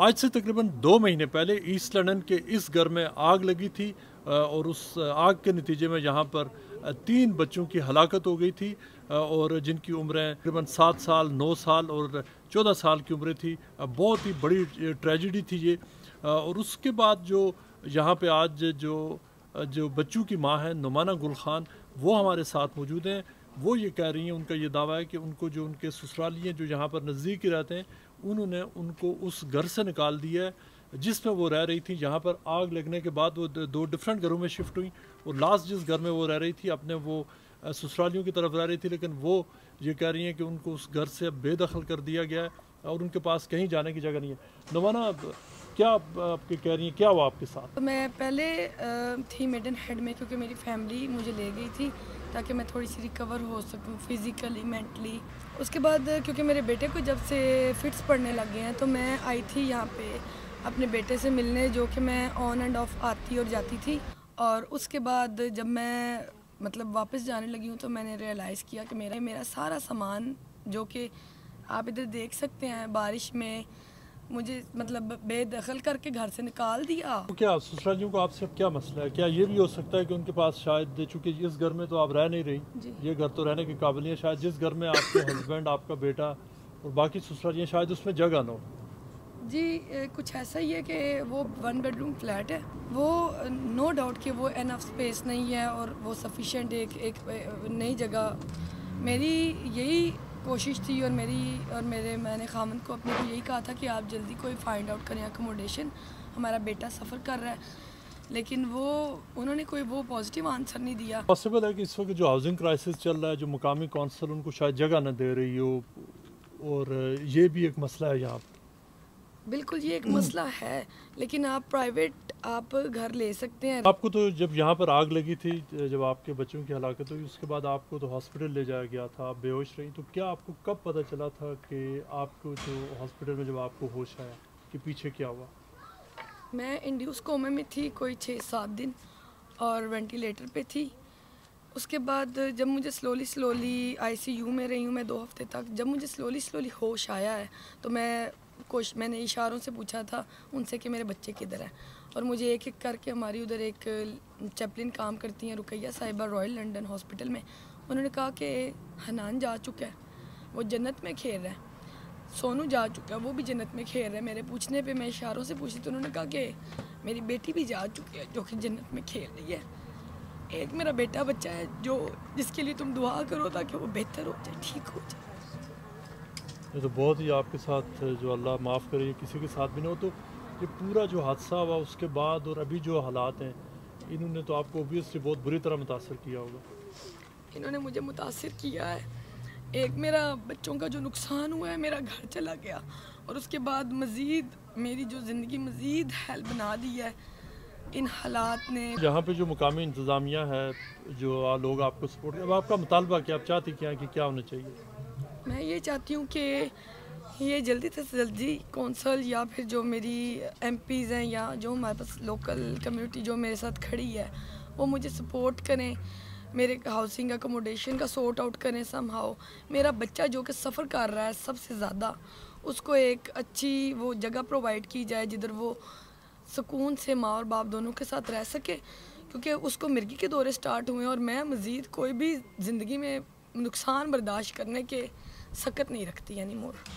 آج سے تقریباً 2 مہینے پہلے ایسٹ لندن کے اس گھر میں آگ لگی تھی اور اس آگ کے نتیجے میں یہاں پر 3 بچوں کی ہلاکت ہو گئی تھی اور جن کی عمریں تقریباً 7 سال 9 سال اور 14 سال کی عمریں تھی. بہت ہی بڑی ٹریجڈی تھی یہ. اور اس کے بعد جو یہاں پہ آج جو بچوں کی ماں ہے نعمانہ گل خان، وہ ہمارے ساتھ موجود ہیں. وہ یہ کہہ رہی ہیں، ان کا یہ دعویٰ ہے کہ ان کو جو ان کے سسرالی ہیں جو یہاں پر نزدیک ہی رہتے ہیں، انہوں نے ان کو اس گھر سے نکال دیا ہے جس میں وہ رہ رہی تھی. یہاں پر آگ لگنے کے بعد وہ 2 ڈفرینٹ گھروں میں شفٹ ہوئیں اور لاسٹ جس گھر میں وہ رہ رہی تھی اپنے وہ سسرالیوں کی طرف رہ رہی تھی، لیکن وہ یہ کہہ رہی ہیں کہ ان کو اس گھر سے بے دخل کر دیا گیا ہے اور ان کے پاس کہیں جانے کی جگہ نہیں ہے. نعمانہ، کیا آپ کی کہہ رہی ہیں، کیا ہوا آپ کے ساتھ؟ میں پہلے تھی میڈن ہیڈ میں، کیونکہ میری فیملی مجھے لے گئی تھی تاکہ میں تھوڑی سی ریکور ہو سکوں فزیکلی مینٹلی. اس کے بعد کیونکہ میرے بیٹے کو جب سے فٹس پڑنے لگ گئے ہیں تو میں آئی تھی یہاں پہ اپنے بیٹے سے ملنے، جو کہ میں آن اینڈ آف آتی اور جاتی تھی. اور اس کے بعد جب میں واپس جانے لگی ہوں تو میں نے ریئلائز کیا کہ میرا سارا سامان، جو کہ آپ ادھر دیکھ سکتے ہیں، بارش میں مجھے بے دخل کر کے گھر سے نکال دیا. کیا سسرالیوں کو آپ سے کیا مسئلہ ہے؟ کیا یہ بھی ہو سکتا ہے کہ ان کے پاس شاید، چونکہ اس گھر میں تو آپ رہ نہیں رہی، جی یہ گھر تو رہنے کے قابل نہیں ہے، شاید جس گھر میں آپ کے ہسبینڈ، آپ کا بیٹا اور باقی سسرالیاں، شاید اس میں جگہ نہ ہو؟ جی کچھ ایسا ہی ہے کہ وہ 1 بیڈ روم فلیٹ ہے. وہ نو ڈاؤٹ کہ وہ انف اسپیس نہیں ہے اور وہ سفیشینٹ ایک نئی جگہ. میری یہی کوشش تھی اور میں نے خامند کو اپنے کو یہی کہا تھا کہ آپ جلدی کوئی فائنڈ آؤٹ کریں اکوموڈیشن. ہمارا بیٹا سفر کر رہا ہے، لیکن انہوں نے کوئی وہ پازیٹیو آنسر نہیں دیا. پاسبل ہے کہ اس وقت جو ہاؤسنگ کرائسس چل رہا ہے، جو مقامی کونسل ان کو شاید جگہ نہ دے رہی ہو، اور یہ بھی ایک مسئلہ ہے یہاں پر. بالکل یہ ایک مسئلہ ہے، لیکن آپ پرائیویٹ گھر لے سکتے ہیں. آپ کو تو جب یہاں پر آگ لگی تھی، جب آپ کے بچوں کی ہلاکت ہوئی، اس کے بعد آپ کو تو ہاسپٹل لے جایا گیا تھا، آپ بے ہوش رہی. تو کیا آپ کو کب پتہ چلا تھا کہ آپ کو جو ہاسپٹل میں جب آپ کو ہوش آیا کہ پیچھے کیا ہوا؟ میں انڈیوس کومے میں تھی کوئی 6-7 دن اور وینٹیلیٹر پہ تھی. اس کے بعد جب مجھے سلولی آئی سی یو میں رہی ہوں میں 2 ہفتے تک. جب مجھے سلولی ہوش آیا ہے تو میں نے اشاروں سے پوچھا تھا ان سے کہ میرے بچے کدھر ہیں. اور مجھے ایک کر کے ہماری ادھر ایک چیپلن کام کرتی ہیں رقیہ صاحبہ رائل لنڈن ہاسپٹل میں، انہوں نے کہا کہ حنان جا چکا ہے، وہ جنت میں کھیل رہا ہے. سونو جا چکا ہے، وہ بھی جنت میں کھیل رہا ہے. میرے پوچھنے پہ میں اشاروں سے پوچھی تو انہوں نے کہا کہ میری بیٹی بھی جا چکی ہے جو کہ جنت میں کھیل رہی ہے. ایک میرا بیٹا بچہ ہے جس کے لیے تم دعا کرو تاکہ وہ بہتر ہو جائے، ٹھیک ہو جائے. یہ تو بہت ہی آپ کے ساتھ، جو اللہ معاف کرے یہ کسی کے ساتھ بھی نہ ہو. تو یہ پورا جو حادثہ ہوا اس کے بعد اور ابھی جو حالات ہیں، انہوں نے تو آپ کو اوبویسلی بہت بری طرح متاثر کیا ہوگا. انہوں نے مجھے متاثر کیا ہے. ایک میرا بچوں کا جو نقصان ہوا ہے، میرا گھر چلا گیا، اور اس کے بعد مزید میری جو زندگی مزید ہیل بنا دی ہے ان حالات نے. یہاں پہ جو مقامی انتظامیہ ہے، جو لوگ آپ کو سپورٹ کریں، اب آپ کا مطالبہ کیا، آپ چاہتی کیا کہ کیا ہونا چاہیے؟ میں یہ چاہتی ہوں کہ یہ جلدی سے جلدی کونسل یا پھر جو میری ایم پیز ہیں یا جو ہمارے پاس لوکل کمیونٹی جو میرے ساتھ کھڑی ہے، وہ مجھے سپورٹ کریں، میرے ہاؤسنگ اکوموڈیشن کا سورٹ آؤٹ کریں سم ہاؤ. میرا بچہ جو کہ سفر کر رہا ہے سب سے زیادہ، اس کو ایک اچھی وہ جگہ پرووائڈ کی جائے جدھر وہ سکون سے ماں اور باپ دونوں کے ساتھ رہ سکے. کیونکہ اس کو مرگی کے دورے سٹارٹ ہوئے ہیں اور میں مزید کوئی بھی زندگی میں نقصان برداشت کرنے کے سکت نہیں رکھتی اینی مور.